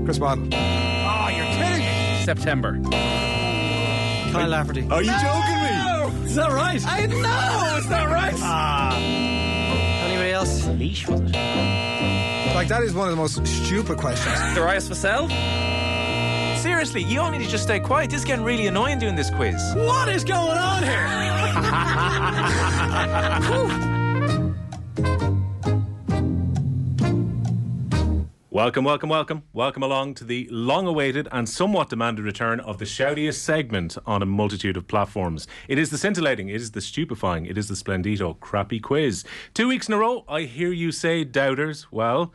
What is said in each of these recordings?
Chris Waddle. Oh, you're kidding me. September. Kyle Lafferty. Are you joking me? Is that right? I know, it's not right. Anybody else? Leash, was it? Like, that is one of the most stupid questions. Darius Vassell? Seriously, you all need to just stay quiet. This is getting really annoying doing this quiz. What is going on here? Welcome along to the long-awaited and somewhat demanded return of the shoutiest segment on a multitude of platforms. It is the scintillating, it is the stupefying, it is the splendito crappy quiz. 2 weeks in a row, I hear you say, doubters. Well,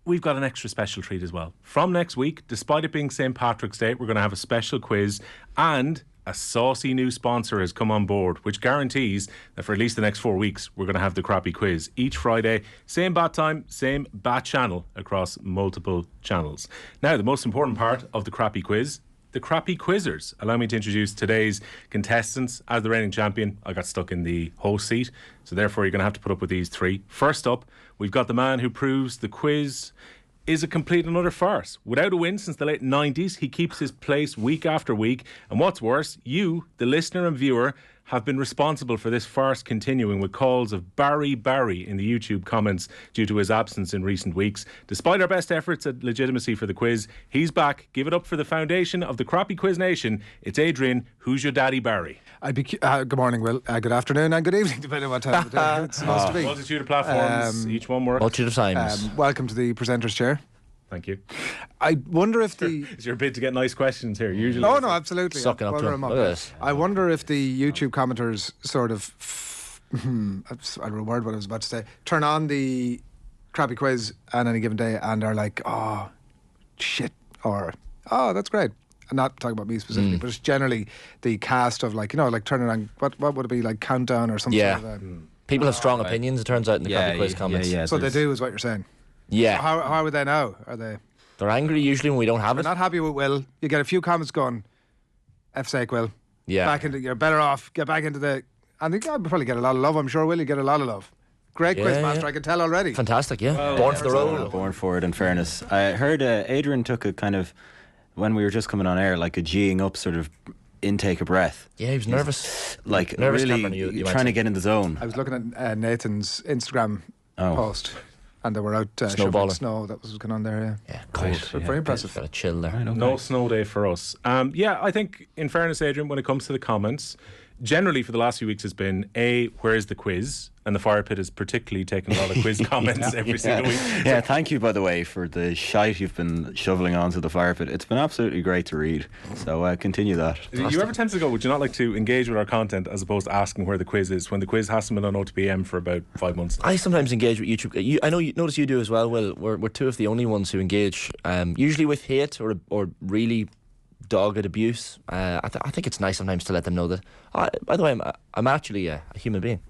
we've got an extra special treat as well. From next week, despite it being St. Patrick's Day, we're going to have a special quiz, and a saucy new sponsor has come on board, which guarantees that for at least the next 4 weeks, we're going to have the crappy quiz each Friday, same bat time, same bat channel across multiple channels. Now, the most important part of the crappy quiz, the crappy quizzers. Allow me to introduce today's contestants. As the reigning champion, I got stuck in the host seat, so therefore you're going to have to put up with these three. First up, we've got the man who proves the quiz is a complete and utter farce. Without a win since the late 90s, he keeps his place week after week. And what's worse, you, the listener and viewer, have been responsible for this farce continuing with calls of Barry in the YouTube comments due to his absence in recent weeks. Despite our best efforts at legitimacy for the quiz, he's back. Give it up for the foundation of the crappy quiz nation. It's Adrian, who's your daddy Barry? Good morning, Will. Good afternoon and good evening, depending on what time of day it's supposed to be. Multitude of platforms, each one works. Multitude of times. Welcome to the presenter's chair. Thank you. I wonder if the... It's your bid to get nice questions here, usually. Oh, no, absolutely. Sucking up to him. Look at this. I wonder if the YouTube commenters sort of... I reword what I was about to say. Turn on the crappy quiz on any given day and are like, oh, shit, or, oh, that's great. I'm not talking about me specifically, but it's generally the cast of, like, you know, like turning on, what would it be, like Countdown or something? Yeah. Sort of People have strong opinions, it turns out, in the crappy quiz comments. so they do, is what you're saying. Yeah. So how are they now? Are they... They're angry usually when we don't have They're it. not happy with Will. You get a few comments going, F's sake, Will. Yeah. Back into, you're better off. Get back into the... I think I'll probably get a lot of love. I'm sure Will, you get a lot of love. Great quizmaster, I can tell already. Fantastic, yeah. Born for the role. Born for it, in fairness. I heard Adrian took a kind of, when we were just coming on air, like a G'ing up sort of intake of breath. Yeah, he was nervous. Like, nervous really you trying to get in the zone. I was looking at Nathan's Instagram post, and they were out shoveling snow. That was going on there, Yeah, cold. Very impressive. Got a chill there. No snow day for us. Yeah, I think, in fairness, Adrian, when it comes to the comments, generally for the last few weeks has been, A, where's the quiz? And the fire pit has particularly taken a lot of quiz comments every single week. Yeah, thank you, by the way, for the shite you've been shoveling onto the fire pit. It's been absolutely great to read. So continue that. You ever tempted to go, would you not like to engage with our content as opposed to asking where the quiz is, when the quiz hasn't been on OTB AM for about 5 months? I sometimes engage with YouTube. I know notice you do as well, Will. We're two of the only ones who engage, usually with hate or really dogged abuse. I think it's nice sometimes to let them know that, by the way, I'm actually a human being.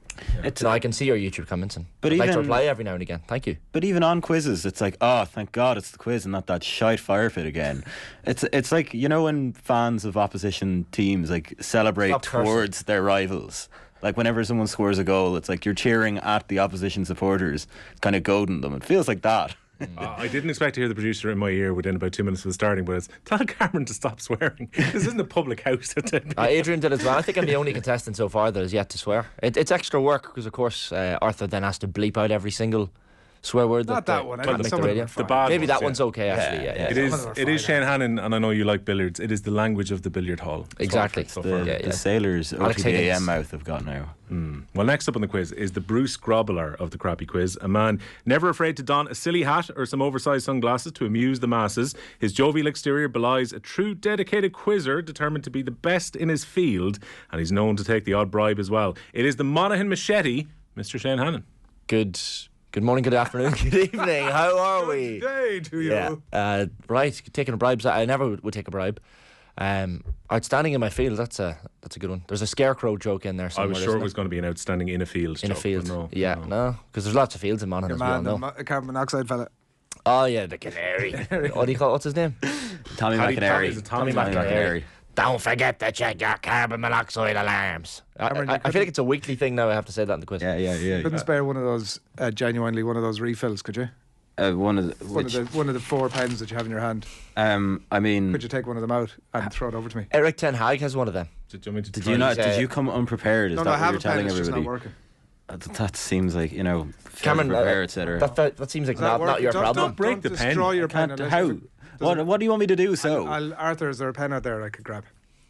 No, I can see your YouTube comments, and I'd like to reply every now and again. Thank you. But even on quizzes, it's like, oh, thank God it's the quiz and not that shite fire pit again. It's like, you know, when fans of opposition teams like celebrate towards their rivals. Like whenever someone scores a goal, it's like you're cheering at the opposition supporters, kind of goading them. It feels like that. I didn't expect to hear the producer in my ear within about 2 minutes of the starting, but it's tell Cameron to stop swearing. This isn't a public house. Adrian did as well. I think I'm the only contestant so far that has yet to swear. It's extra work because, of course, Arthur then has to bleep out every single swear word. Not that one. Make the radio. Maybe that one's okay, actually. Yeah. It is Shane Hannon, and I know you like billiards. It is the language of the billiard hall. Exactly. The sailors OTB AM mouth have got now. Well, next up on the quiz is the Bruce Grobbler of the crappy quiz, a man never afraid to don a silly hat or some oversized sunglasses to amuse the masses. His jovial exterior belies a true dedicated quizzer determined to be the best in his field, and he's known to take the odd bribe as well. It is the Monaghan Machete, Mr. Shane Hannon. Good morning, good afternoon, good evening. How are we? Good day to you. Yeah. Right, taking bribes. I never would take a bribe. Outstanding in my field. That's a good one. There's a scarecrow joke in there somewhere. I was sure it was going to be an outstanding in a field. In a field. No, because there's lots of fields in Monaghan as well. No, Carbon Monoxide fella. Oh yeah, the canary. What do you call? What's his name? Tommy McCanary. Tommy McCanary. Don't forget to check your carbon monoxide alarms. I feel like it's a weekly thing now. I have to say that in the quiz. Yeah. Couldn't spare one of those, genuinely one of those refills, could you? One of the, One of the 4 pens that you have in your hand. I mean, Could you take one of them out and throw it over to me? Eric Ten Hag has one of them. Do you want me to did try you not? this? Did you come unprepared? Is No, that I what have you're a pen. telling It's just not everybody? working. That seems like Cameron, prepare, etc. that seems like not working? your Don't- problem. Don't break the pen. Destroy your pen. Can't, unless how? you- does What do you want me to do? So Arthur, is there a pen out there I could grab?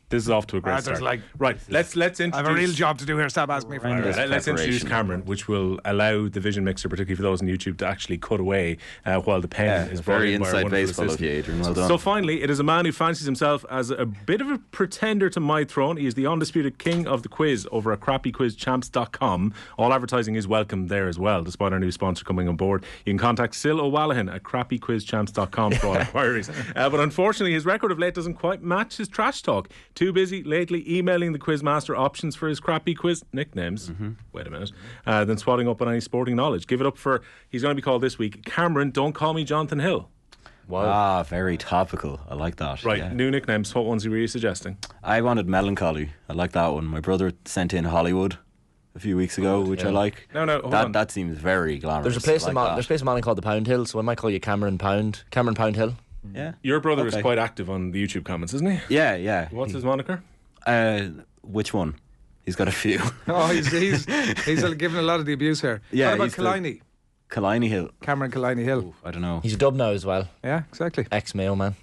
This is off to a great Arthur's start. like, Right, let's introduce. I have a real job to do here. Stop asking me for Horrendous. it. Let's introduce preparation. Cameron, which will allow the vision mixer, particularly for those on YouTube, to actually cut away while the pen is brought very in by our inside wonderful baseball of assistant. you, Adrian. Well done. So finally, it is a man who fancies himself as a bit of a pretender to my throne. He is the undisputed king of the quiz over at crappyquizchamps.com. All advertising is welcome there as well, despite our new sponsor coming on board. You can contact Sil O'Wallahan at crappyquizchamps.com for all inquiries. But unfortunately, his record of late doesn't quite match his trash talk. Too busy lately emailing the quizmaster options for his crappy quiz nicknames. Wait a minute. Then swatting up on any sporting knowledge. Give it up for, he's going to be called this week, Cameron, don't call me Jonathan Hill. Ah, very topical. I like that. Right, yeah. new nicknames. What ones were you suggesting? I wanted melancholy. I like that one. My brother sent in Hollywood a few weeks ago, which I like. No, hold on. That seems very glamorous. There's a place I like there's a place in Monaghan called the Pound Hill, so I might call you Cameron Pound Hill. Yeah. Your brother is Okay. quite active on the YouTube comments, isn't he? Yeah. What's his moniker? Which one? He's got a few. Oh, he's giving a lot of the abuse here. Yeah, What about he's the- Killiney? Killiney Hill. Cameron Killiney Hill. I don't know. He's a dub now as well. Yeah, exactly. Ex-Mayo man.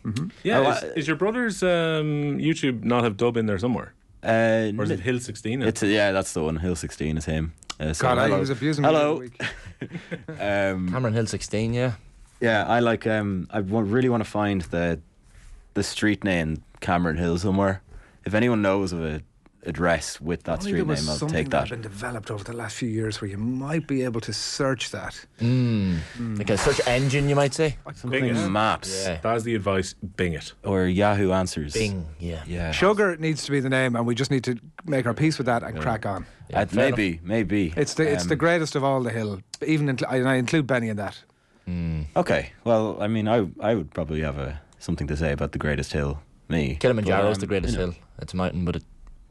Yeah, is your brother's YouTube not have dub in there somewhere? Or is it Hill 16? That's the one. Hill 16 is him. So God, he hello. was abusing me the Hello. other week. Cameron Hill 16, yeah. Yeah, I like. Really want to find the street name Cameron Hill somewhere. If anyone knows of a address with that Only street there was name, I'll something take that that. had been developed over the last few years where you might be able to search that. Like a search engine, you might say. Bing Something it. maps Yeah. That's the advice. Bing it. or Yahoo Answers. Bing, yeah. Yeah. Sugar needs to be the name, and we just need to make our peace with that and crack on. fair Maybe. It's the greatest of all the hill. Even and I include Benny in that. Okay. Well, I mean, I would probably have something to say about the greatest hill. Me. Kilimanjaro But, is the greatest you know, hill. It's a mountain, but it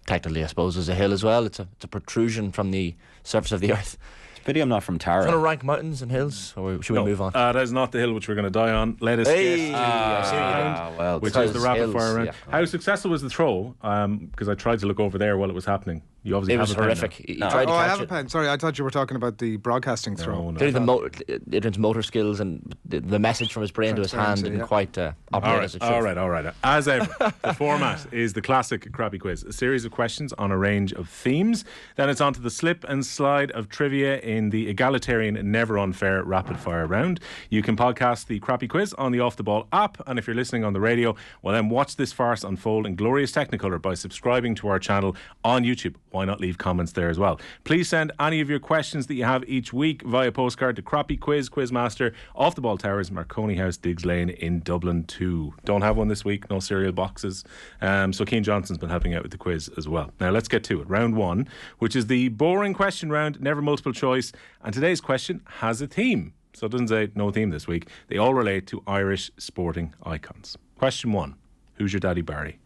technically, I suppose, is a hill as well. It's a protrusion from the surface of the earth. It's a pity I'm not from Do you want to Tara. rank mountains and hills, or should we move on? That is not the hill which we're going to die on. Let us Hey, guess. I see what you did. Well, Which Because is the rapid hills, fire round. yeah. How successful was the throw? Because I tried to look over there while it was happening. You obviously It have was a pen horrific. He No. tried to Oh, I catch have a it. pen. Sorry, I thought you were talking about the broadcasting there. throw. No. Clearly, Adrian's motor skills and the message from his brain to his hand Transparency, didn't yeah. quite operate as it should. All right. As ever, the format is the classic crappy quiz. A series of questions on a range of themes. Then it's on to the slip and slide of trivia in the egalitarian, never unfair rapid fire round. You can podcast the crappy quiz on the Off the Ball app. And if you're listening on the radio, well then watch this farce unfold in glorious technicolour by subscribing to our channel on YouTube. Why not leave comments there as well? Please send any of your questions that you have each week via postcard to Crappy Quiz, Quizmaster, Off the Ball Towers, Marconi House, Diggs Lane in Dublin 2. Don't have one this week, no cereal boxes. So Keane Johnson's been helping out with the quiz as well. Now let's get to it. Round 1, which is the boring question round, never multiple choice. And today's question has a theme. So it doesn't say no theme this week. They all relate to Irish sporting icons. Question 1. Who's your daddy Barry?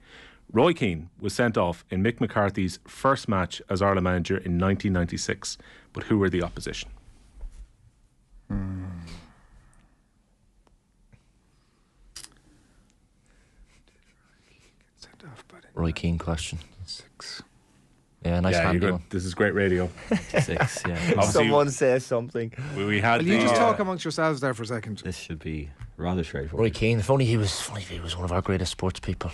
Roy Keane was sent off in Mick McCarthy's first match as Ireland manager in 1996. But who were the opposition? Sent off, buddy. Roy Keane question. 6. Yeah, nice Yeah, you're handy good. one. This is great radio. 6. Yeah. Obviously, Someone says something. we had Will you the, just talk amongst yourselves there for a second? This should be rather Roy straightforward. Keane. If only he was one of our greatest sports people.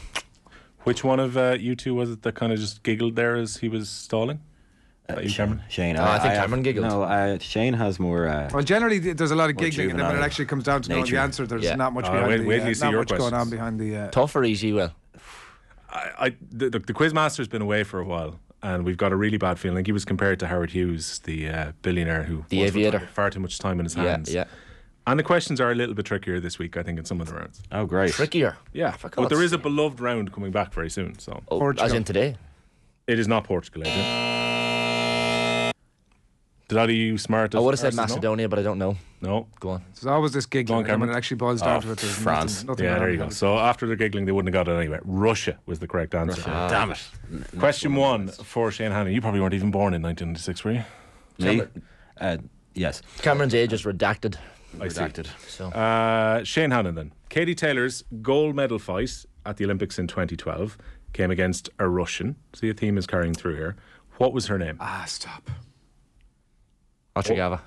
Which one of you two was it that kind of just giggled there as he was stalling? That you, Cameron? Shane. I think have- Cameron giggled. No, Shane has more. Well, generally there's a lot of More giggling, and then when it juvenile actually comes down to knowing nature. the answer, there's Yeah. not much Oh, behind wait till you see not your much going on questions. behind the. Tough or easy, Will? The Quizmaster's been away for a while, and we've got a really bad feeling. He was compared to Howard Hughes, the billionaire who The once aviator. had far too much time in his Yeah, hands. yeah. And the questions are a little bit trickier this week, I think, in some of the rounds. Oh, great. Trickier. Yeah, For but there God's is a sake. beloved round coming back very soon. So Oh, Portugal. as in today. it is not Portugal, Adrian. Did either of you smart? I would have said arses know? Macedonia, but I don't know. No. Go on. There's always this Go on, giggling, and when Cameron. it actually boils down to it, there's France. nothing Yeah, wrong there you with go. it. So after the giggling, they wouldn't have got it anyway. Russia was the correct answer. Damn it. Question 1 for Shane Hannon. You probably weren't even born in 1996, were you? Me? Yes. Cameron's age is redacted. I see. Redacted. So Shane Hannon then. Katie Taylor's gold medal fight at the Olympics in 2012 came against a Russian. See, a theme is carrying through here. What was her name? Stop. Ochigava.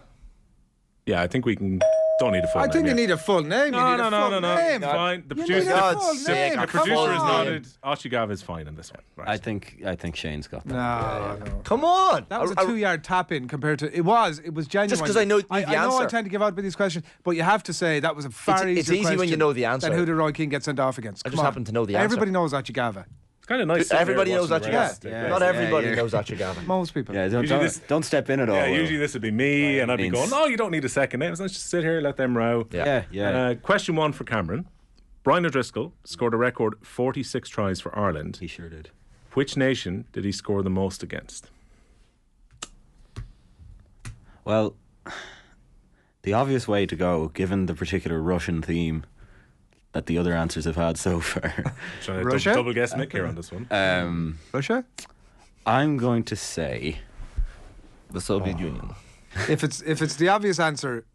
Yeah, I think we can. Don't need a full I name. think you yeah. need a full name. No, you need no, a no, full no, no. name. Fine. The You producer, need a full God's name. sake, the Come producer has on. nodded. Ochigava is fine on this one. Right. I think Shane's got that. No. Come on. That was a 2-yard tap in compared to it was genuine. Just 'cause I know the I know I answer. tend to give out with these questions, but you have to say that was a far It's easier easy when you question know the answer. than who did Roy Keane get sent off against. I Come just on. happen to know the answer. Everybody knows Achigava. It's kind of nice. Everybody knows watching the Ochigava. rest. Yeah. Not Yeah, everybody yeah. knows Ochigava. Most people. Yeah, Usually this- don't step in at all. Yeah, Will. usually this would be me, and I'd be means- going, "No, you don't need a second name. Let's just sit here, let them row." Yeah. Yeah. Question 1 for Cameron. Brian O'Driscoll scored a record 46 tries for Ireland. He sure did. Which nation did he score the most against? Well, the obvious way to go, given the particular Russian theme that the other answers have had so far, Trying to Russia? double guess Mick here on this one. Russia? I'm going to say The Soviet Union. If it's the obvious answer,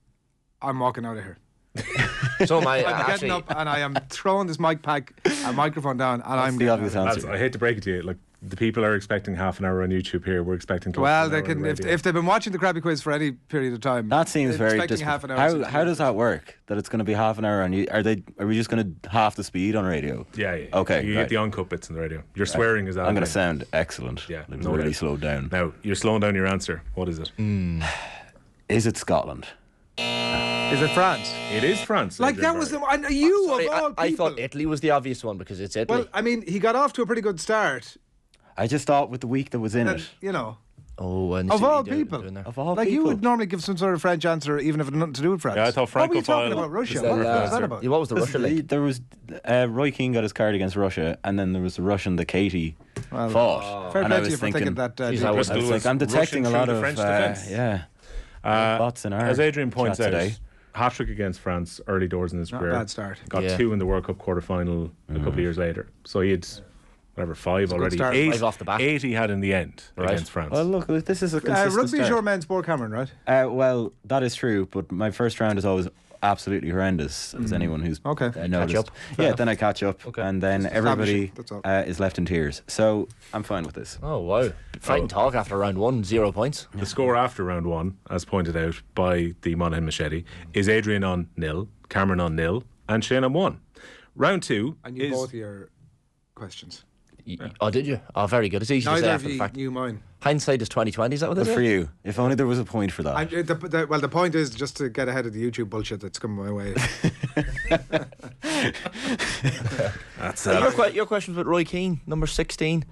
I'm walking out of here. So am I. I'm Actually, getting up and I am throwing this microphone down, and I'm the getting obvious out. answer. Lads, I hate to break it to you. Like, the people are expecting half an hour on YouTube here. We're expecting. close to Well, an they hour on can the if radio. they've been watching the Crappy Quiz for any period of time. That seems they're very expecting half an hour. How does that work? That it's going to be half an hour on you? Are we just going to half the speed on radio? Yeah. Okay, You right. get the uncut bits in the radio. Your swearing is out. I'm going now. to sound excellent. Yeah, I'm no really doubt. slowed down. Now you're slowing down your answer. What is it? Is it Scotland? Is it France? It is France. Like Adrian that was Barry. the you sorry, of all people. I thought Italy was the obvious one because it's Italy. Well, I mean, he got off to a pretty good start. I just thought with the week that was in And, it, you know, oh, and of see what all you're doing- people. doing there. of all like people, you would normally give some sort of French answer, even if it had nothing to do with France. Yeah, I thought What were you Francophile talking about? Russia. was What the was answer. that about? Yeah, what was the Russia link? there was Roy Keane got his card against Russia, and then there was the Russian that Katie Well, fought. Fair and I play to was you for thinking that. Jeez, deep. I I was- was was like, I'm detecting a rushing lot through of the French defence. bots in our As Adrian points chat out, today. hat-trick against France early doors in his Not a career. bad start. Got Yeah. 2 in the World Cup quarter-final a couple of years later. So he had, whatever, 5 a good already. start. 8, 5 off the bat. 8 he had in the end Right. against France. Well, look, this is a consistent Rugby is start. your men's sport, Cameron, right? Well, that is true, but my first round is always absolutely horrendous, as anyone who's Okay. noticed. up. Yeah, then I catch up, Okay. and then everybody That's all. is left in tears. So I'm fine with this. Oh wow! Fighting talk after round 1, 0 points. The score after round 1, as pointed out by the Monaghan Machete, is Adrian on 0, Cameron on 0, and Shane on 1. Round 2 I knew is both of your questions. Oh, did you? Oh, very good. It's easy to Neither say of after the you fact. knew mine. Hindsight is 20/20. Is that what Good they for say? you. If only there was a point for that. Well, the point is just to get ahead of the YouTube bullshit that's coming my way. that's Your questions with Roy Keane, number 16.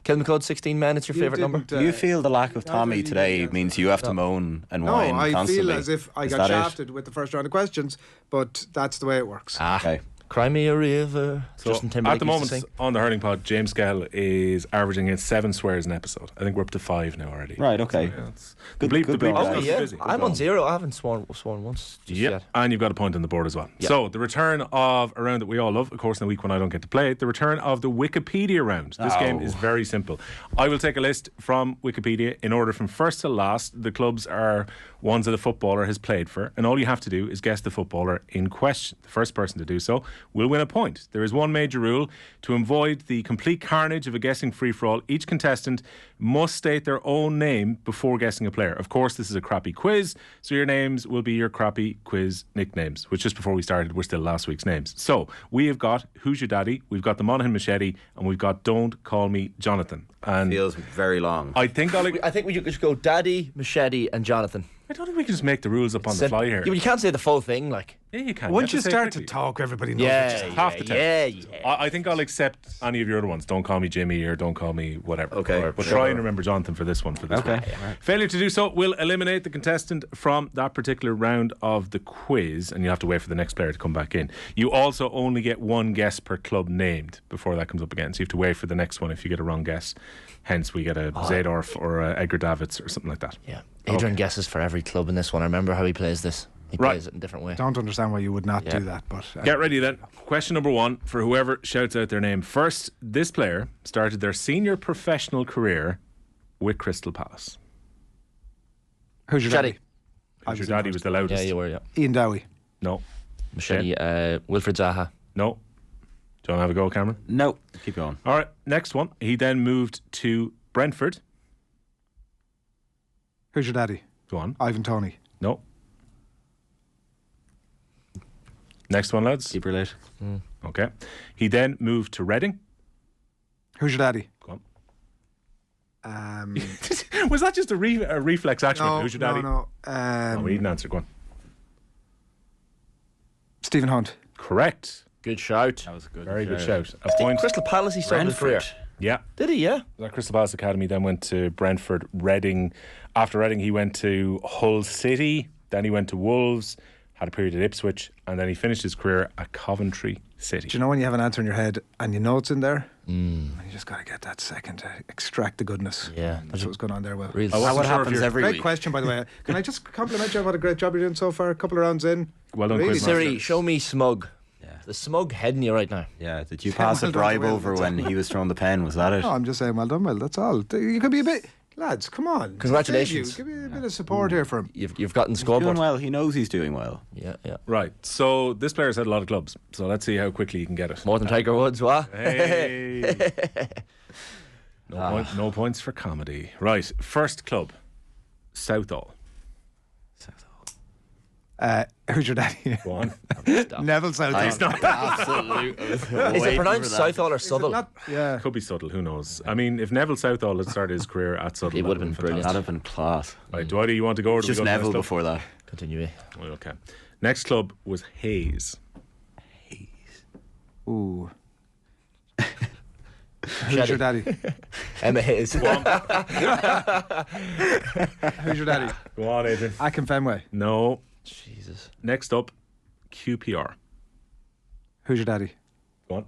Kilmacud, 16 men. It's your You favourite number. didn't, Do you feel the lack of Tommy really today didn't means you have to moan and No, whine I constantly? feel as if I Is got that it? shafted with the first round of questions, but that's the way it works. Okay. Cry me a river. So Justin Timberlake at the used to moment sing. on the Hurling Pod, James Gell is averaging in 7 swears an episode. I think we're up to 5 now already. Right, okay. Yeah, it's, Good- the good bleepers going, are Oh guys. yeah, busy. I'm on 0. I haven't sworn once just Yep, yet. and you've got a point on the board as well. Yep. So, the return of a round that we all love, of course, in a week when I don't get to play it, the return of the Wikipedia round. This game is very simple. I will take a list from Wikipedia in order from first to last. The clubs are ones that a footballer has played for, and all you have to do is guess the footballer in question. The first person to do so will win a point. There is one major rule. To avoid the complete carnage of a guessing free-for-all, each contestant must state their own name before guessing a player. Of course, this is a crappy quiz, so your names will be your crappy quiz nicknames, which just before we started were still last week's names. So, we have got Who's Your Daddy, we've got the Monaghan Machete, and we've got Don't Call Me Jonathan. And Feels very long. I think I think we should go Daddy, Machete, and Jonathan. I don't think we can just make the rules up on the fly here. Yeah, but you can't say the full thing, like. Yeah, you can. Once you have to say start to quickly. talk, everybody knows. Yeah, it's just half the time. yeah. I think I'll accept any of your other ones. Don't call me Jimmy or don't call me whatever. Okay, But sure. try and remember Jonathan for this one. Okay. Failure to do so will eliminate the contestant from that particular round of the quiz, and you have to wait for the next player to come back in. You also only get one guess per club named before that comes up again. So you have to wait for the next one if you get a wrong guess. Hence, we get a Zadorf or a Edgar Davids or something like that. Yeah. Adrian guesses for every club in this one. I remember how he plays this. He Right. plays it in a different way. Don't understand why you would not Yeah. do that, but Get ready then. Question number 1 for whoever shouts out their name first. This player started their senior professional career with Crystal Palace. who's your Machete. daddy? I Who's was your in daddy first. was the loudest. Yeah, you were, yeah. Ian Dowie. No. Machete, Wilfred Zaha. No. Do you want to have a go, Cameron? No, keep going. All right, next one. He then moved to Brentford. Who's your daddy? Go on. Ivan Toney. No. Next one, lads. Keep her late. Okay. He then moved to Reading. Who's your daddy? Go on. Um, Was that just a reflex action? no, Who's your daddy? no. Oh, we need an answer. Go on. Stephen Hunt. Correct. Good shout. That was a good. Very good shout. A point. Crystal Palace, he started his career. Brentford. Yeah. Did he? Yeah. That Crystal Palace Academy, then went to Brentford, Reading. After Reading, he went to Hull City. Then he went to Wolves, had a period at Ipswich, and then he finished his career at Coventry City. Do you know when you have an answer in your head and you know it's in there? And you just got to get that second to extract the goodness. Yeah. That's what's going on there, Will. Real I wasn't What sure if happens you're- every Great week? question, by the way. Can I just compliment you on what a great job you're doing so far? A couple of rounds in. Well done, Really? Quizmaster. Siri, show me smug. Yeah. The smug head in you right now. Yeah, did you pass well a done, bribe Will, over that's when he was throwing the pen? Was that it? No, I'm just saying, well done, Will. That's all. You could be a bit. Lads, come on. Congratulations. Give me a bit of support here for him. You've gotten He's doing scoreboard. well. He knows he's doing well. Yeah, yeah. Right. So this player's had a lot of clubs. So let's see how quickly he can get it. More than Tiger Woods, what? Hey. No points for comedy. Right. First club, Southall. Who's your daddy? Go on. Neville Southall. It's not. Absolutely. Is it pronounced Southall or Southall? Not, yeah. Could be Southall. Who knows? I mean, if Neville Southall had started his career at Southall, It would have that been brilliant. That'd have been class. Right. Do either you want to go or do we Just go to the Neville next club? before that. Continue. Okay. Next club was Hayes. Ooh. Who's your daddy? Emma Hayes. Who's your daddy? Go on, Adrian. Akin Fenway. No. Jesus. Next up, QPR. Who's your daddy? Go on.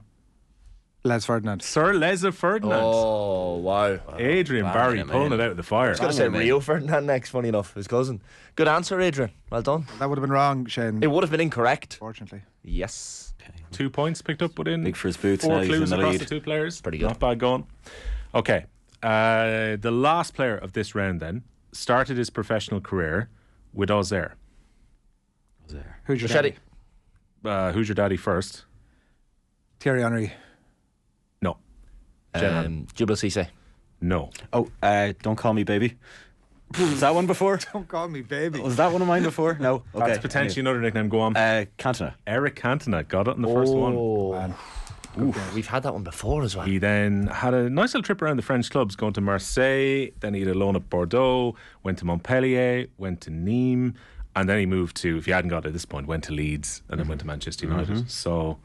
Les Ferdinand. Sir Leza Ferdinand. Oh, wow. Adrian Bang Barry him pulling in. it out of the fire. I was going to say Rio Ferdinand next, funny enough, his cousin. Good answer, Adrian. Well done. That would have been wrong, Shane. It would have been incorrect. Fortunately. Yes. 2 points picked up within Big for his boots. 4 Now he's in clues the across lead. the 2 players. Pretty good. Not bad going. Okay. The last player of this round then started his professional career with us there. Who's your Machete. daddy? Who's your daddy first? Thierry Henry. No. Jenna. Jubal Cisse. No. Oh, don't call me baby. Was that one before? Don't call me baby. Was that one of mine before? No. Okay. That's potentially another nickname. Go on. Cantona. Eric Cantona got it in the first one. Oh, we've had that one before as well. He then had a nice little trip around the French clubs, going to Marseille, then he had a loan at Bordeaux, went to Montpellier, went to Nîmes, and then he moved to, if he hadn't got it at this point, went to Leeds and then went to Manchester United. So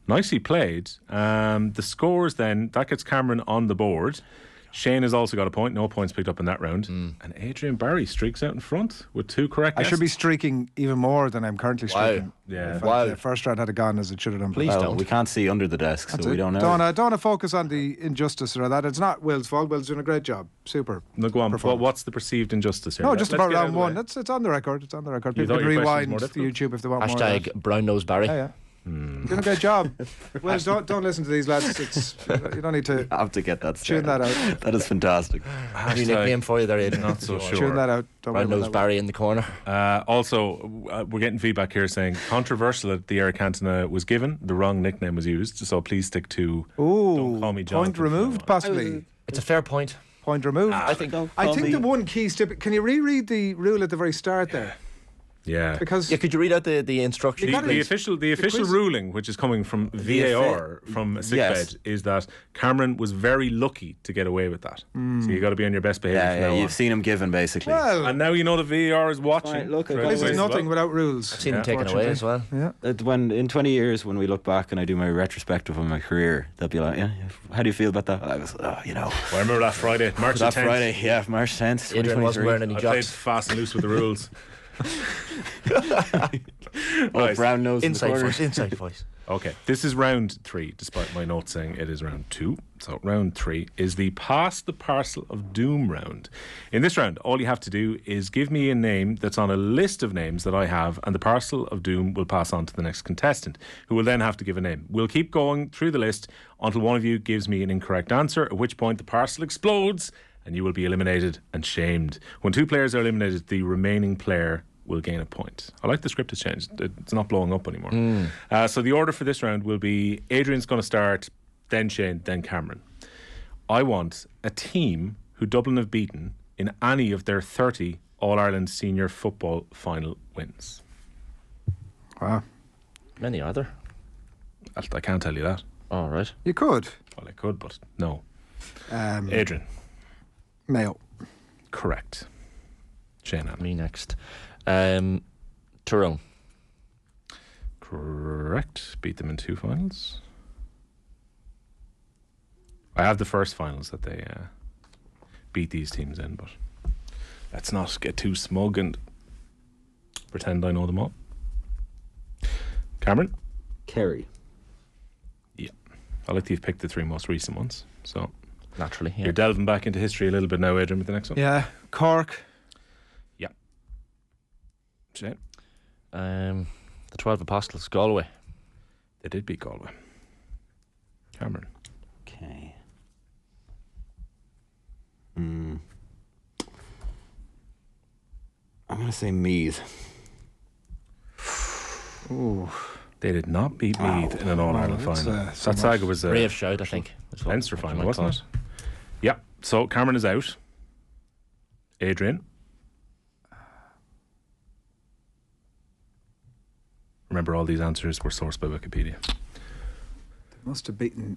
nicely played. The scores then, that gets Cameron on the board. Shane has also got a point, no points picked up in that round. And Adrian Barry streaks out in front with 2 correct I should guesses. be streaking even more than I'm currently streaking. Yeah. If Wow. the first round had gone as it should have done. Please Well, don't. we can't see under the desk, That's so we it. don't know. Don't want to focus on the injustice or that. It's not Will's fault. Will's doing a great job. Super. No, go on. performance. What's the perceived injustice here? No, just Let's about get out of round the one. way. It's on the record. It's on the record. You People thought can your question was rewind more to difficult? YouTube if they want more. of Hashtag brown nose Barry. that. Yeah. Doing a great job. Well, don't listen to these lads. It's you don't need to I have to get that tune started. that out. That is fantastic. New nickname for you there, Adrian. Not so sure. Tune that out. Don't worry Brown about nose that. Barry in the corner. Also, we're getting feedback here saying controversial that the Eric Cantona was given. The wrong nickname was used. So please stick to Don't Call Me Jonathan Point from now removed, on. possibly. It's a fair point. Point removed. I think. I think the one key stip. Can you reread the rule at the very start there? Yeah. Because Yeah, could you read out the instructions? You gotta- The official quiz- ruling, which is coming from VAR from Sickbed, Yes. is that Cameron was very lucky to get away with that. So you got to be on your best behaviour. from Yeah, now on. you've seen him given basically. well, And now you know the VAR is watching. Right, look, throughout I this the is race as nothing well. without rules. Seen him taken away as well. Yeah. When in 20 years, when we look back and I do my retrospective on my career, they'll be like, "Yeah, how do you feel about that?" I was, Well, I remember that Friday, March that 10th. Friday, yeah, March 10th, Adrian wasn't 2023. wearing any I played jocks. fast and loose with the rules. Oh, Right. brown nose in the Inside corner. voice. Inside voice. Okay, this is round 3, despite my notes saying it is round 2. So round 3 is the Pass the Parcel of Doom round. In this round, all you have to do is give me a name that's on a list of names that I have, and the Parcel of Doom will pass on to the next contestant, who will then have to give a name. We'll keep going through the list until one of you gives me an incorrect answer, at which point the parcel explodes and you will be eliminated and shamed. When 2 players are eliminated, the remaining player will gain a point. I like the script has changed. It's not blowing up anymore. So the order for this round will be Adrian's going to start, then Shane, then Cameron. I want a team who Dublin have beaten in any of their 30 All-Ireland senior football final wins. Wow. Many are there? I can't tell you that. All right. You could. Well, I could, but no. Um, Adrian. Mayo. Correct. Shane. Me next. Tyrone. Correct. Beat them in 2 finals. I have the first finals that they beat these teams in, but let's not get too smug and pretend I know them all. Cameron? Kerry. Yeah. I like that you've picked the 3 most recent ones. So Naturally, yeah. you're delving back into history a little bit now, Adrian, with the next one. Yeah. Cork. Yeah. Shane? The 12 Apostles, Galway. They did beat Galway. Cameron? Okay. I'm going to say Meath. Ooh. They did not beat Meath in an All-Ireland Wow, final. that's, That saga was a Brave shout, I think. Leinster final, wasn't it? Yeah. So Cameron is out. Adrian. Remember, all these answers were sourced by Wikipedia. They must have beaten,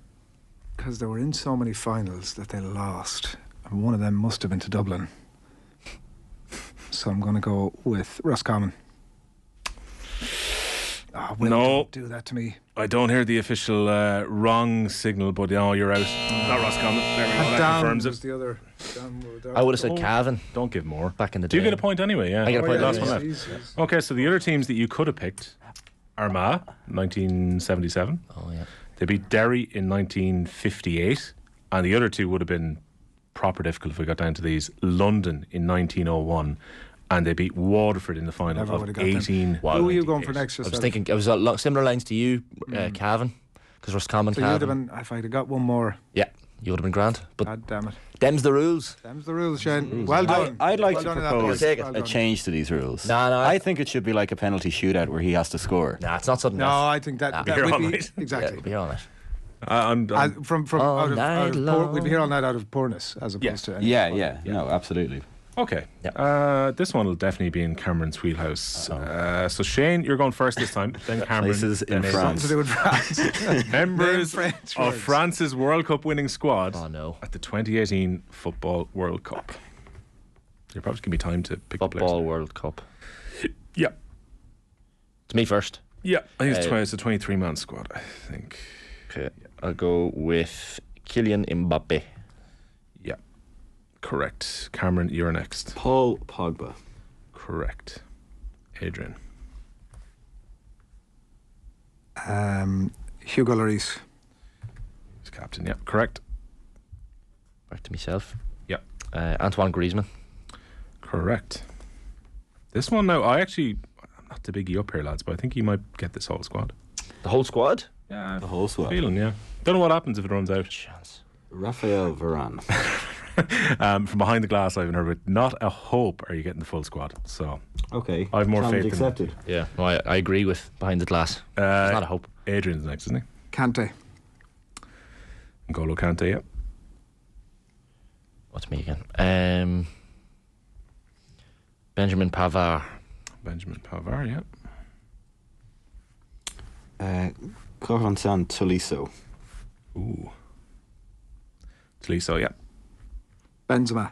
because they were in so many finals that they lost, and one of them must have been to Dublin. So I'm going to go with Roscommon. Oh, Will, No. don't do that to me. I don't hear the official wrong signal, but no, you're out. Not Roscommon. There we go. That Down confirms was it. the other. I would have said Cavan Don't give more. back in the day. Do you get a point anyway? Yeah. I get a point Last anyway, one yeah. left. Okay, so the other teams that you could have picked: Armagh, 1977. Oh, yeah. They beat Derry in 1958, and the other 2 would have been proper difficult if we got down to these. London in 1901, and they beat Waterford in the final Never of would have got them. 18. Who are you going for next? I was thinking, I was similar lines to you, Cavan, because Roscommon, So you'd have Cavan. been, if I'd have got one more, Yeah, you would have been grand. But God damn it. them's the rules. Them's the rules, Shane. Well done. I'd like Well to done in that propose place. Take it. Well a done. change to these rules. No, I think it should be like a penalty shootout where he has to score. Nah, it's not sudden No, death. I think that Be here would all be night. exactly. Yeah, be all right. I'm From All out of night poor, long. we'd be here all night out of poorness as opposed to any Yeah, no, absolutely. okay. Yeah. This one will definitely be in Cameron's wheelhouse. So Shane, you're going first this time. Then Cameron. Places in then France. to do with France. Members Name French of words. France's World Cup winning squad Oh, no. at the 2018 Football World Cup. There probably can be time to pick the Football players. World Cup. Yeah. It's me first. Yeah. I think it's a 23-man squad, I think. Okay, I'll go with Kylian Mbappe. Yeah. Correct. Cameron, you're next. Paul Pogba. Correct. Adrian. Hugo Lloris. He's captain. Yeah. Correct. Back to myself. Yeah. Antoine Griezmann. Correct. This one now, I'm not to big you up here, lads, but I think you might get this whole squad. The whole squad? Yeah. The whole squad. Feeling, yeah. Don't know what happens if it runs out. Chance. Raphael Varane. From behind the glass, I've heard of it. Not a hope are you getting the full squad. So Okay. I have more Challenge faith accepted. Yeah, no, I agree with behind the glass. It's not a hope. Adrian's next, isn't he? Kante. N'Golo Kante, yeah. What's me again? Benjamin Pavard. Benjamin Pavard, yeah. Corentin Tolisso. Ooh. Tolisso, yeah. Benzema.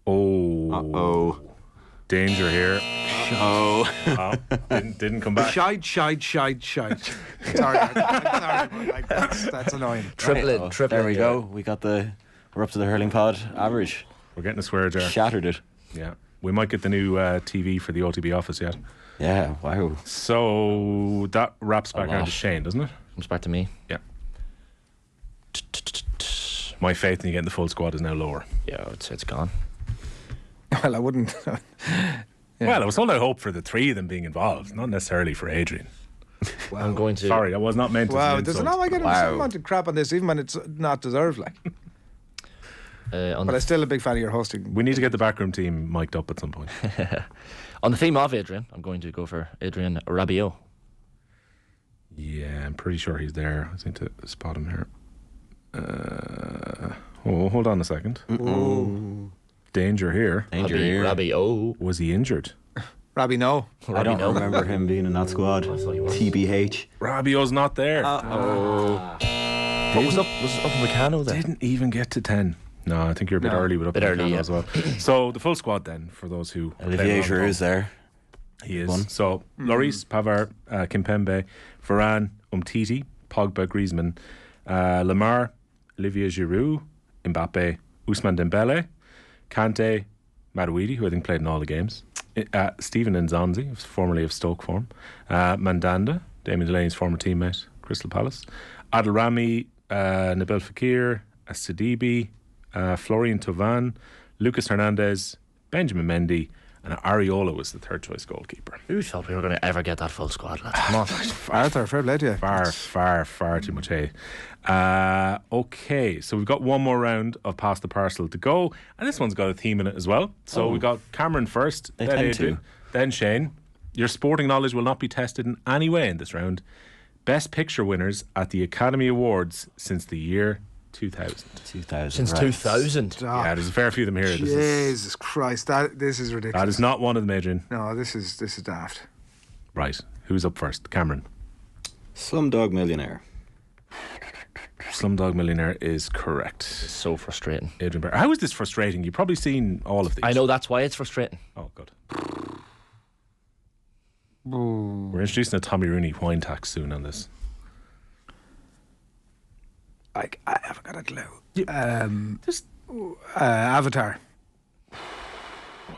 Oh. Uh-oh. Danger here. Oh. Didn't come back. Shite. Sorry, like, that's annoying. Triple There we it, go. We're up to the hurling pod average. We're getting a swear jar. Shattered it. Yeah. We might get the new TV for the OTB office yet. Yeah, wow. So that wraps back around lot. to Shane, doesn't it? Comes back to me. Yeah. My faith in you getting the full squad is now lower. Yeah, I would say it's gone. Well, I wouldn't. Well, I was holding out hope for the 3 of them being involved, not necessarily for Adrian. I'm going to. Sorry, I was not meant to. Wow, as an there's insult. no I get Wow. some amount of crap on this, even when it's not deserved. Like, But I'm still a big fan of your hosting. We need to get the backroom team mic'd up at some point. On the theme of Adrian, I'm going to go for Adrian Rabiot. Yeah, I'm pretty sure he's there. I need to spot him here. Hold on a second. Danger here. Rabiot. Was he injured? Robbie, no. I don't remember him being in that squad. TBH. Rabiot's not there. What was up? Was it up in Meccano then? Didn't even get to 10. No, I think you're a bit early with up Bit in early, Meccano yeah. as well. So the full squad then, for those who Olivier Giroud is there. He is. One. So Lloris, Pavard, Kimpembe, Varane, Umtiti, Pogba, Griezmann, Lamar, Olivier Giroud, Mbappe, Ousmane Dembele, Kante, Matuidi, who I think played in all the games, Stephen Nzonzi, formerly of Stoke form, Mandanda, Damien Delaney's former teammate, Crystal Palace, Adel Rami, Nabil Fekir, Sidibe, Florian Thauvin, Lucas Hernandez, Benjamin Mendy, and Areola was the third choice goalkeeper. Who thought we were going to ever get that full squad, lads? Come on. Arthur, fair play to you. Far too much hate. Okay, so we've got one more round of Pass the Parcel to go, and this one's got a theme in it as well. So we've got Cameron first, They then tend Adrian, to. then Shane. Your sporting knowledge will not be tested in any way in this round. Best Picture winners at the Academy Awards since the year 2000. 2000. Since right. 2000. Yeah, there's a fair few of them here. Jesus Christ, this is ridiculous. That is not one of them, Adrian. No, this is daft. Right, who's up first? Cameron. Slumdog Millionaire. Slumdog Millionaire is correct. So frustrating. Adrian Barr. How is this frustrating? You've probably seen all of these. I know that's why it's frustrating. Oh, good. We're introducing a Tommy Rooney wine tax soon on this. I haven't got a clue. Avatar.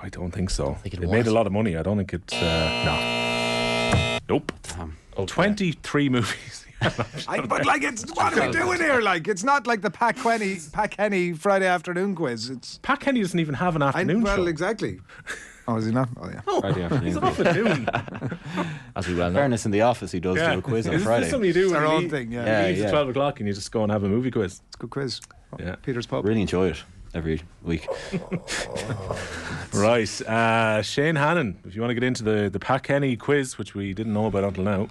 I don't think so. think it It made was. a lot of money. I don't think it's... no. Nope. 23 movies. But like, it's what are we doing here? Like, it's not like the Pat Kenny Friday afternoon quiz. It's Pat Kenny doesn't even have an afternoon show. exactly. Oh, is he not? Oh, yeah. Friday afternoon. He's off at noon. As we well know. Fairness, in the office, he does do a quiz on Is Friday. this something you do It's when our you own leave- thing, yeah. Yeah. You leave at 12 o'clock and you just go and have a movie quiz? It's a good quiz. Yeah. Peter's Pub. Really enjoy it every week. Right. Shane Hannon, if you want to get into the Pat Kenny quiz, which we didn't know about until now.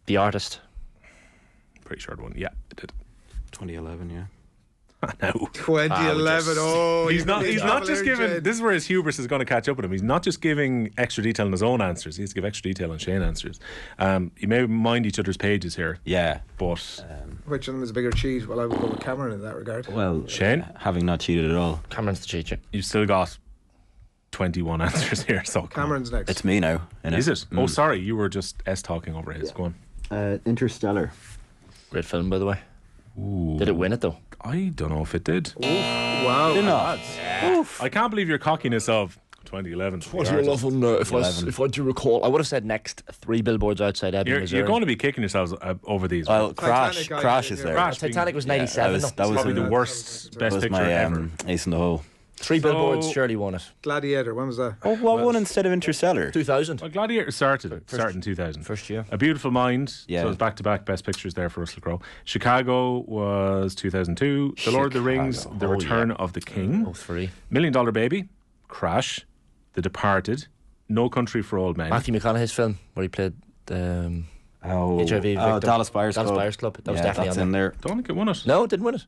The Artist. Pretty sure it won. Yeah, it did. 2011, yeah. No. 2011. Oh, He's not just giving. Jane. This is where his hubris is going to catch up with him. He's not just giving extra detail on his own answers. He has to give extra detail on Shane answers. You may mind each other's pages here, Yeah. but Which of them is a bigger cheat? Well, I would go with Cameron in that regard. Well, Shane? having not cheated at all. Cameron's the cheat sheet. you've still got 21 answers here. So come on. Cameron's next. It's me now. innit? Is it? Oh, sorry. You were just talking over his. Go on. Interstellar. Great film, by the way. Did it win it, though? I don't know if it did. Wow. Did not. I can't believe your cockiness of 2011. If I do recall, I would have said next 3 billboards outside Ebbing, You're going to be kicking yourselves over these. Well, Titanic, Crash is yeah. there. Crash Titanic was being- 97. that though. was probably in- the worst That best was picture my ever. ace in the hole. 3 billboards surely won it. Gladiator. When was that? Oh, what one instead of Interstellar? 2000. Well, Gladiator started in 2000. First year. A Beautiful Mind. Yeah. So it was back-to-back best pictures there for Russell Crowe. Chicago was 2002. The Lord of the Rings, Chicago. The Oh, Return yeah. of the King. Oh, 3. $1 Million Baby. Crash. The Departed. No Country for Old Men. Matthew McConaughey's film where he played Oh, HIV victim. Dallas Buyers Club. Buyers Club. That was Yeah, definitely that's on in there. Don't think it won it. No, it didn't win it.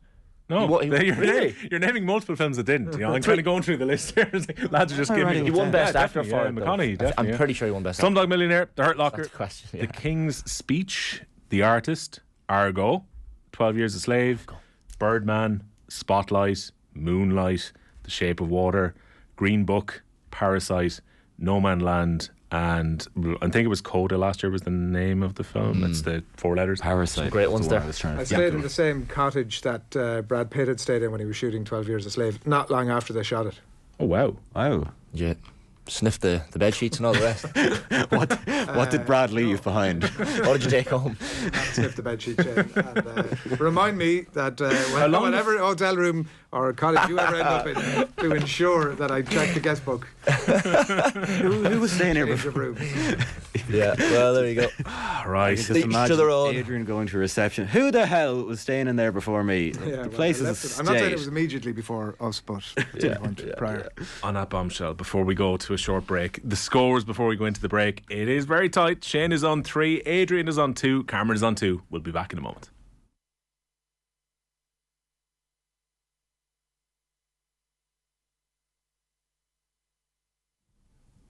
No, Really? you're naming multiple films that didn't. You know, I'm kind of going through the list here. It's like, lads are just giving me. He won Best Actor definitely, for yeah, it. though. McConaughey, definitely. I'm yeah. pretty sure he won Best Actor. Slumdog Millionaire, The Hurt Locker, That's the question. The Yeah. King's Speech, The Artist, Argo, 12 Years a Slave, Birdman, Spotlight, Moonlight, The Shape of Water, Green Book, Parasite, No Man Land, and I think it was Coda last year was the name of the film. It's the 4 letters. Parasite. great ones is the one there. I was trying to I think stayed in of. the same cottage that Brad Pitt had stayed in when he was shooting 12 Years a Slave, not long after they shot it. Oh, wow. Wow. Yeah. sniff the bed sheets and all the rest. What did Brad leave behind? What did you take home? Sniff the bed sheet, Shane. And remind me that whatever hotel room or cottage you ever end up in, to ensure that I check the guest book. Who was staying here Change before? of rooms. Yeah, well, there you go. Right. Just Each to imagine their own. Adrian going to reception. Who the hell was staying in there before me? Yeah, The place is a I'm not saying it state. was immediately before us, but prior. On that bombshell, before we go to a short break, the scores before we go into the break, it is very tight. Shane is on 3, Adrian is on 2, Cameron is on 2. We'll be back in a moment.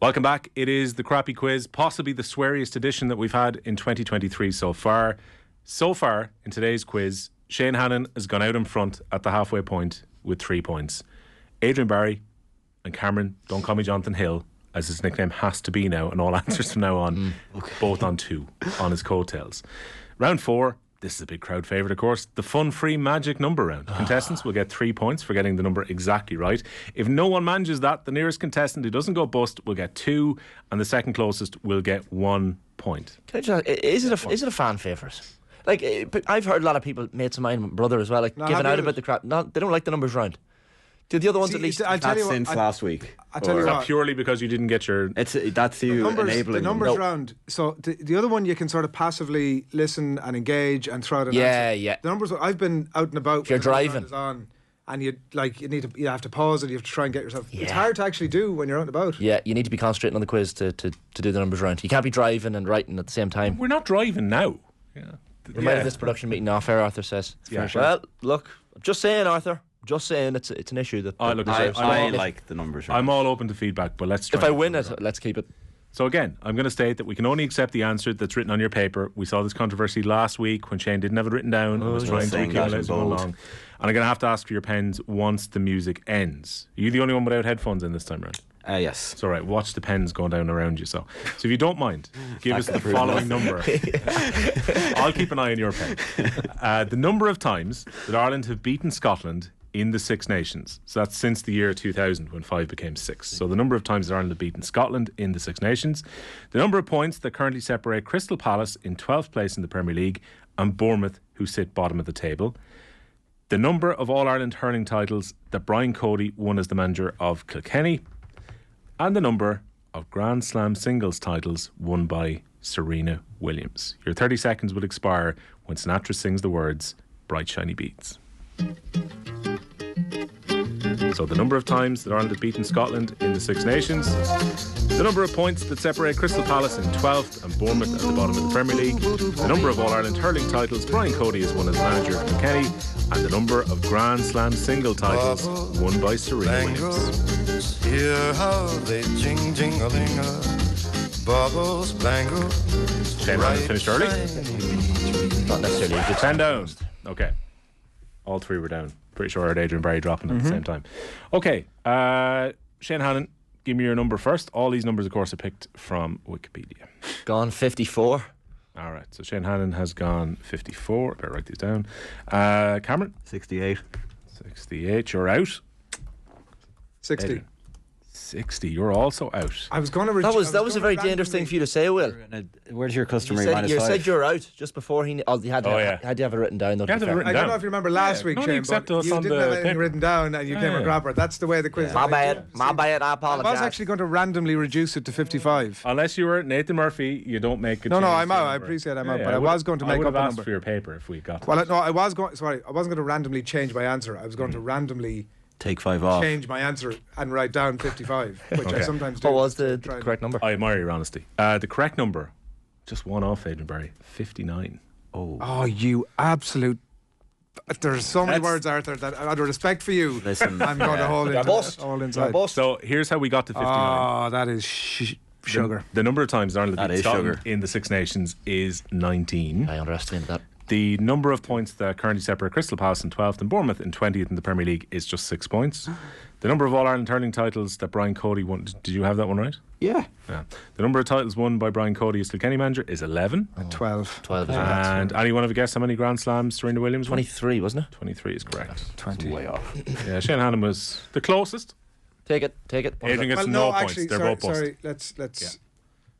Welcome back. It is the Crappy Quiz, possibly the sweariest edition that we've had in 2023 so far. So far, in today's quiz, Shane Hannon has gone out in front at the halfway point with 3 points. Adrian Barry and Cameron, don't call me Jonathan Hill, as his nickname has to be now, and all answers from now on, both on 2, on his coattails. Round 4, this is a big crowd favourite, of course, the fun free magic number round. Contestants will get 3 points for getting the number exactly right. If no one manages that, the nearest contestant who doesn't go bust will get 2, and the second closest will get 1 point. Can I just ask, is it a fan favourite? Like, I've heard a lot of people, mates of mine, my brother as well, like giving out about the crap. No, they don't like the numbers round. Do the other ones at least? I'll tell you That's what, since last week. I'll tell you Is that what. purely because you didn't get your... That's you enabling the numbers them. round. So the other one you can sort of passively listen and engage and throw out an answer. Yeah. The numbers. I've been out and about. If you're when the driving. round is on, and you have to pause it. You have to try and get yourself. It's Yeah. hard to actually do when you're out and about. Yeah, you need to be concentrating on the quiz to do the numbers round. You can't be driving and writing at the same time. We're not driving now. Yeah. We might have this production meeting off air, Arthur says. Yeah, sure. Well, look, just saying, Arthur. Just saying, it's an issue that Oh, look, deserves- I like the numbers. I'm all open to feedback, but let's try. If I and win figure it, let's keep it. So again, I'm going to state that we can only accept the answer that's written on your paper. We saw this controversy last week when Shane didn't have it written down and was trying to saying that accumulate in as we went bold. along. And I'm going to have to ask for your pens once the music ends. Are you the only one without headphones in this time round? Yes. It's all right. Watch the pens going down around you. So if you don't mind, give us the can prove following number. I'll keep an eye on your pen. The number of times that Ireland have beaten Scotland in the Six Nations. So that's since the year 2000 when 5 became 6. So the number of times that Ireland have beaten Scotland in the Six Nations. The number of points that currently separate Crystal Palace in 12th place in the Premier League and Bournemouth, who sit bottom of the table. The number of All-Ireland hurling titles that Brian Cody won as the manager of Kilkenny. And the number of Grand Slam singles titles won by Serena Williams. Your 30 seconds will expire when Sinatra sings the words Bright Shiny Beads. So the number of times that Ireland have beaten Scotland in the Six Nations, the number of points that separate Crystal Palace in 12th and Bournemouth at the bottom of the Premier League, the number of All-Ireland hurling titles Brian Cody has won as manager of Kilkenny, and the number of Grand Slam single titles won by Serena Williams. Hear how they jing-jing-a-ling-a, bubbles, bangles. Shane Hannon finished early. Not necessarily a good 10 down. Okay. All 3 were down. Pretty sure I heard Adrian Barry dropping at the same time. Okay. Shane Hannon, give me your number first. All these numbers, of course, are picked from Wikipedia. Gone 54. All right. So Shane Hannon has gone 54. Better write these down. Cameron? 68. 68. You're out. 60. Adrian? 60. You're also out. I was going to. That was a very dangerous thing for you to say, Will. Where's your You customary said, minus you 5? said you're out just before he. You had to, Oh, yeah. had to have it written down. Though, You had to have it written I don't down. know if you remember last week, no, Shane, accept but us you on didn't the have anything paper. written down and you came a grabber. That's the way the quiz is. My bad. I apologise. I was actually going to randomly reduce it to 55. Unless you were Nathan Murphy, you don't make a No, change I'm to out. the I number. appreciate I'm Yeah, out. yeah, But I was going to I make would up have a asked number. for your paper if we got Well, no, I wasn't going to randomly change my answer. I was going to randomly Take 5 off. change my answer and write down 55, which I Okay. sometimes do. What was the Try and- correct number? I admire your honesty. The correct number, just one off, Adrian Barry, 59. Oh, you absolute. There's so many That's- words, Arthur, that out of respect for you, Listen, I'm going to hold You're it bust. all inside. So here's how we got to 59. Oh, that is sugar. The number of times Ireland That beat is Scotland sugar. in the Six Nations is 19. I underestimated that. The number of points that currently separate Crystal Palace in 12th and Bournemouth in 20th in the Premier League is just 6 points. The number of All-Ireland hurling titles that Brian Cody won, did you have that one right? Yeah. Yeah. The number of titles won by Brian Cody as Kilkenny manager is 11. 12. 12 is right. And anyone have a guess how many Grand Slams Serena Williams won? 23, wasn't it? 23 is correct. 20. Way off. Yeah, Shane Hannon was the closest. Take it. Adrian gets Well, no no, points. actually, They're sorry, both bust. sorry. Let's.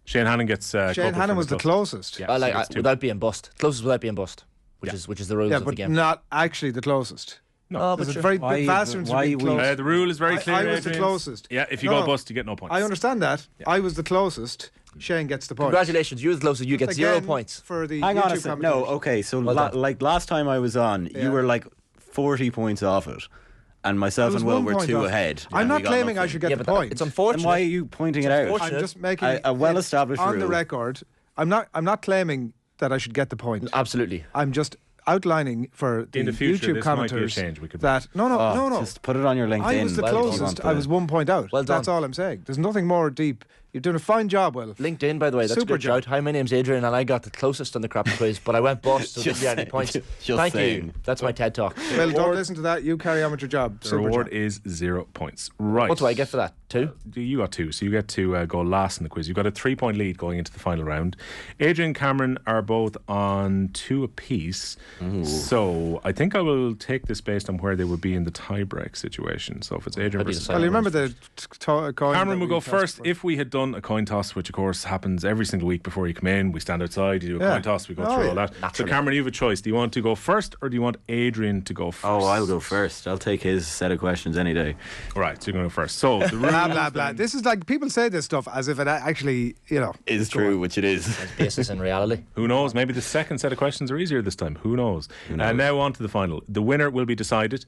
Shane Hannon gets. Shane Hannon was the closest. Yeah, I so like gets 2. without being bust. Closest without being bust, which is the rules Yeah, of the but game. not actually the closest. No, There's a sure. very Why- vast difference why between we- close. the rule is very clear. I was the Adrian. closest. Yeah, if you No, go bust, you get no points. I understand that. I was the closest. Shane gets the point. Congratulations, you're the closest. You get 0 Again, points. for the Hang on a YouTube second. No, commentators. okay. So Well done. like last time I was on, Yeah. you were like 40 points off it, and I myself was and Will 1 were point 2 off. ahead. I'm and not we got claiming I nothing. should get Yeah, the but point. it's unfortunate. And why are you pointing it out? unfortunate. I'm just making A well-established on the rule. record. I'm not claiming that I should get the point. Absolutely. I'm just outlining for the In the future, YouTube this might be a commenters change. We could- that no. Just put it on your LinkedIn. I was the Well, if you closest. want I to. was 1 point out. Well done. That's all I'm saying. There's nothing more deep. You're doing a fine job, Will. LinkedIn, by the way, that's Super a good job. shout. Hi, my name's Adrian, and I got the closest on the crappy quiz, but I went bust, so didn't Just get any saying, points. just Thank you. saying. That's my TED talk. Well, don't listen to that. You carry on with your job. The Super reward job. is 0 points. Right. What do I get for that? 2? You got 2, so you get to go last in the quiz. You've got a 3-point lead going into the final round. Adrian and Cameron are both on 2 apiece. So I think I will take this based on where they would be in the tie-break situation. So if it's Adrian How do you versus decide? Well, you remember the coin. Cameron that will we go tossed first. for? If we had done a coin toss, which of course happens every single week before you come in, we stand outside, you do a Yeah. coin toss, we go Oh, through yeah. all that. So Naturally. Cameron, you have a choice. Do you want to go first or do you want Adrian to go first? Oh, I'll go first. I'll take his set of questions any day. Right, so you're going to go first. So the rules Blah blah blah. This is like people say this stuff as if it actually, Is true, which it is. Basis in reality. Who knows? Maybe the second set of questions are easier this time. Who knows? Now on to the final. The winner will be decided.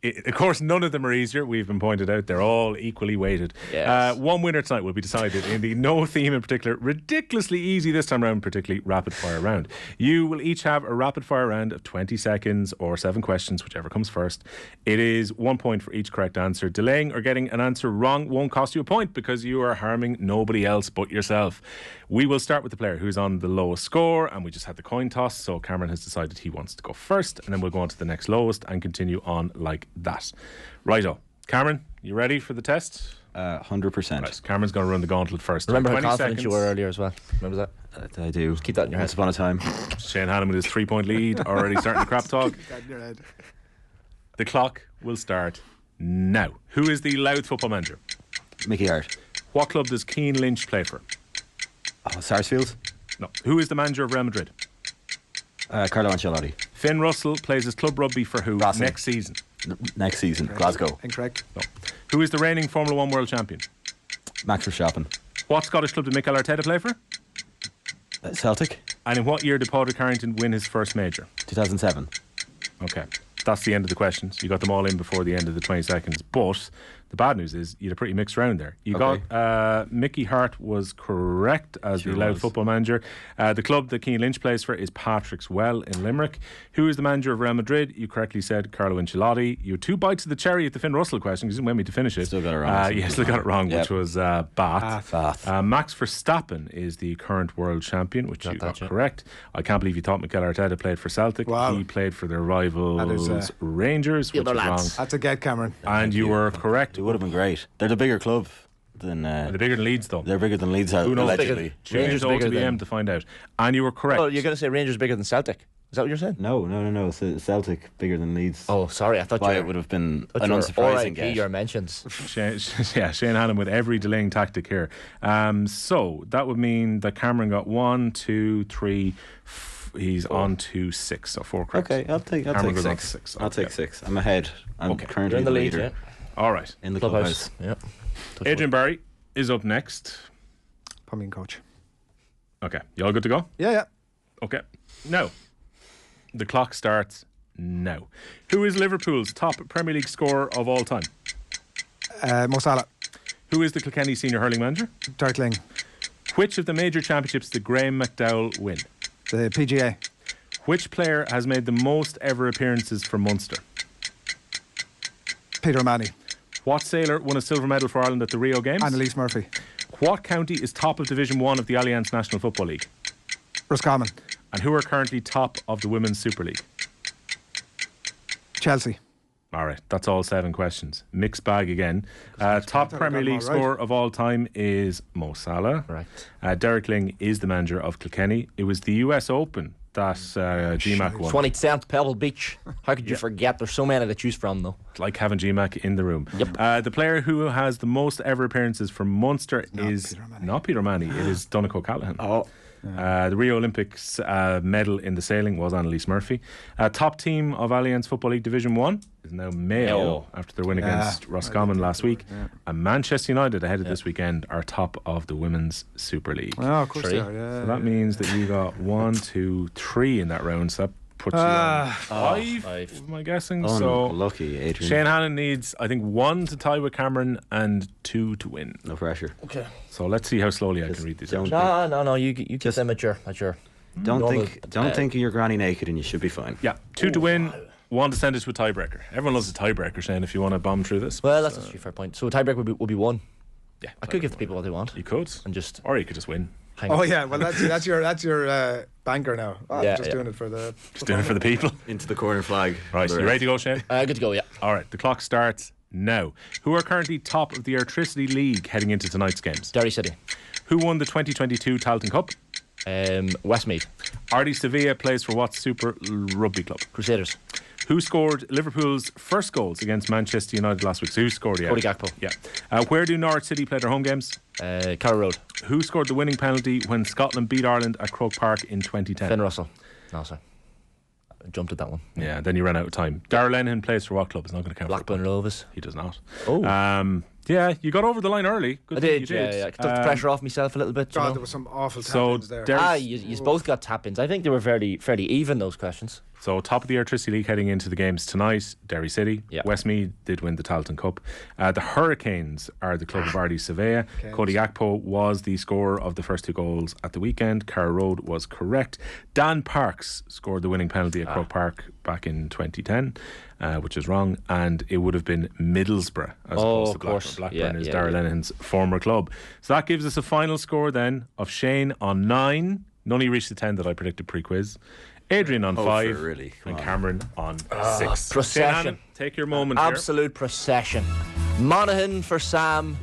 Of course, none of them are easier. We've been pointed out. They're all equally weighted. Yes. One winner tonight will be decided in the no theme in particular. Ridiculously easy this time round, particularly rapid fire round. You will each have a rapid fire round of 20 seconds or 7 questions, whichever comes first. It is 1 point for each correct answer. Delaying or getting an answer wrong won't cost you a point because you are harming nobody else but yourself. We will start with the player who's on the lowest score, and we just had the coin toss, so Cameron has decided he wants to go first, and then we'll go on to the next lowest and continue on like that. Righto. Cameron, you ready for the test? 100%. Right, Cameron's going to run the gauntlet first. Remember how 20 confident you seconds. were earlier as well. Remember that? I do. keep that in your Once head. upon a time. Shane Hannon with his 3-point lead, already starting the crap talk. The clock will start now. Who is the Louth football manager? Mickey Hart. What club does Keane Lynch play for? Oh, Sarsfield. No. Who is the manager of Real Madrid? Carlo Ancelotti. Finn Russell plays his club rugby for who Racing. next season? Next season, Glasgow. Incorrect. No. Who is the reigning Formula 1 world champion? Max Verstappen. What Scottish club did Mikel Arteta play for? Celtic. And in what year did Padraig Harrington win his first major? 2007. Okay. That's the end of the questions. You got them all in before the end of the 20 seconds. But the bad news is you had a pretty mixed round there. You Okay. got Mickey Hart was correct as the Louth football manager. The club that Keane Lynch plays for is Patrick's Well in Limerick. Who is the manager of Real Madrid? You correctly said Carlo Ancelotti. You had 2 bites of the cherry at the Finn Russell question because you didn't want me to finish it. Still got it wrong. Yeah, still got it wrong, Yep. which was Bath. Bath. Max Verstappen is the current world champion, which you got correct. I can't believe you thought Mikel Arteta played for Celtic. Wow. He played for their rivals That is, Rangers, which is wrong. That's a get, Cameron. And you were correct. It would have been great. They're the bigger club than. They're bigger than Leeds, though. They're bigger than Leeds, Who knows? allegedly. Tune into Rangers bigger OTB AM than- to find out. And you were correct. Oh, you're going to say Rangers bigger than Celtic? Is that what you're saying? No. Celtic bigger than Leeds. Oh, sorry. I thought Why you it were. would have been thought an you were unsurprising RIP guess. your mentions. Shane Hannon with every delaying tactic here. So that would mean that Cameron got 1, 2, 3. He's on to 6, so 4 correct. Okay, I'll take Cameron goes on to 6. 6. I'll take Okay. 6. I'm ahead. I'm Okay. currently You're in the lead, leader yeah. All right. in the Clubhouse. clubhouse. Yeah. Adrian Barry is up next. Put me in, coach. Okay. You all good to go? Yeah. Okay. Now, the clock starts now. Who is Liverpool's top Premier League scorer of all time? Mo Salah. Who is the Kilkenny senior hurling manager? Derek Ling. Which of the major championships did Graham McDowell win? The PGA. Which player has made the most ever appearances for Munster? Peter O'Mahony. What sailor won a silver medal for Ireland at the Rio Games? Annalise Murphy. What county is top of Division 1 of the Allianz National Football League? Roscommon. And who are currently top of the Women's Super League? Chelsea. All right, that's all 7 questions. Mixed bag again. Top thought I Premier got them League all right. scorer of all time is Mo Salah. Right. Derek Ling is the manager of Kilkenny. It was the US Open that GMAC one. 27th Pebble Beach. How could you forget? There's so many to choose from, though. It's like having GMAC in the room. Yep. The player who has the most ever appearances for Munster is not Peter O'Mahony. It is Donegal Callahan. The Rio Olympics medal in the sailing was Annalise Murphy. Top team of Allianz Football League Division 1 is now Mayo after their win against Roscommon last week. And Manchester United, ahead of this weekend, are top of the Women's Super League. Oh, of course they are, So that means that you got 1, 2, 3 in that round. So that puts you on 5, am I guessing? So lucky, Adrian. Shane Hannon needs, I think, 1 to tie with Cameron and 2 to win. No pressure. Okay. So let's see how slowly I can read these out. No. You get them at your. Don't think of your granny naked, and you should be fine. Yeah, 2 to win, 1 to send it to a tiebreaker. Everyone loves a tiebreaker, Shane, if you want to bomb through this. Well, that's actually a fair point. So a tiebreaker would be 1. Yeah, I could give the people what they want. You could, and just, or you could just win. Oh yeah, well that's your banker now. Doing it for the doing it for the people. Into the corner flag. Right, you ready to go, Shane? Good to go. Yeah. All right, the clock starts now. Who are currently top of the Electricity League heading into tonight's games? Derry City. Who won the 2022 Tailteann Cup? Westmeath. Ardi Sevilla plays for what Super Rugby club? Crusaders. Who scored Liverpool's first goals against Manchester United last week? So who scored? Cody Gakpo. Yeah. Where do Norwich City play their home games? Carrow Road. Who scored the winning penalty when Scotland beat Ireland at Croke Park in 2010? Finn Russell. No, sorry. I jumped at that one. Yeah, then you ran out of time. Darragh Lenihan plays for what club? It's not going to count. Blackburn Rovers. He does not. Oh. Yeah, you got over the line early. Good I thing did, you did. yeah. I took the pressure off myself a little bit. God, you know? there was some awful tap-ins there. You both got tap-ins. I think they were fairly even, those questions. So top of the Electricity League heading into the games tonight, Derry City. Westmeath did win the Tailteann Cup. The Hurricanes are the club of Ardi Sevilla. Cody Gakpo was the scorer of the first 2 goals at the weekend. Carrow Road was correct. Dan Parks scored the winning penalty at Croke Park back in 2010. Which is wrong, and it would have been Middlesbrough as opposed to Blackburn. Blackburn is Darragh Lenihan's former club. So that gives us a final score then of Shane on 9. None reached the 10 that I predicted pre-quiz. Adrian on 5, really? and Cameron on 6. Procession. Hannon, take your moment. Absolute procession. Monaghan for Sam,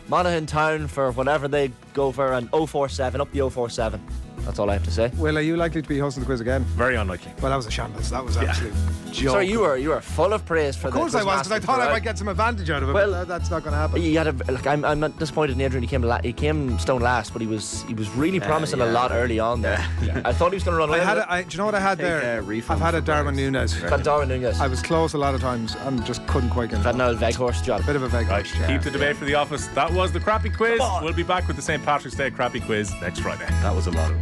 Monaghan Town for whatever they go for, and 047 up the 047. That's all I have to say. Will, are you likely to be hosting the quiz again? Very unlikely. Well, that was a shambles. That was absolute joke. Sorry, you were full of praise for Of course I was, because I thought I might get some advantage out of it. Well, but that's not going to happen. You had I'm not disappointed in Adrian. He came stone last, but he was really promising a lot early on there. I thought he was going to run away. Do you know what I had there? I've had a Darwin Núñez. Darwin Núñez. I was close a lot of times and just couldn't quite get it. Had an old Veghorst job. A bit of a Veghorst. Keep the debate for the office. That was the crappy quiz. We'll be back with the St. Patrick's Day crappy quiz next Friday. That was a lot of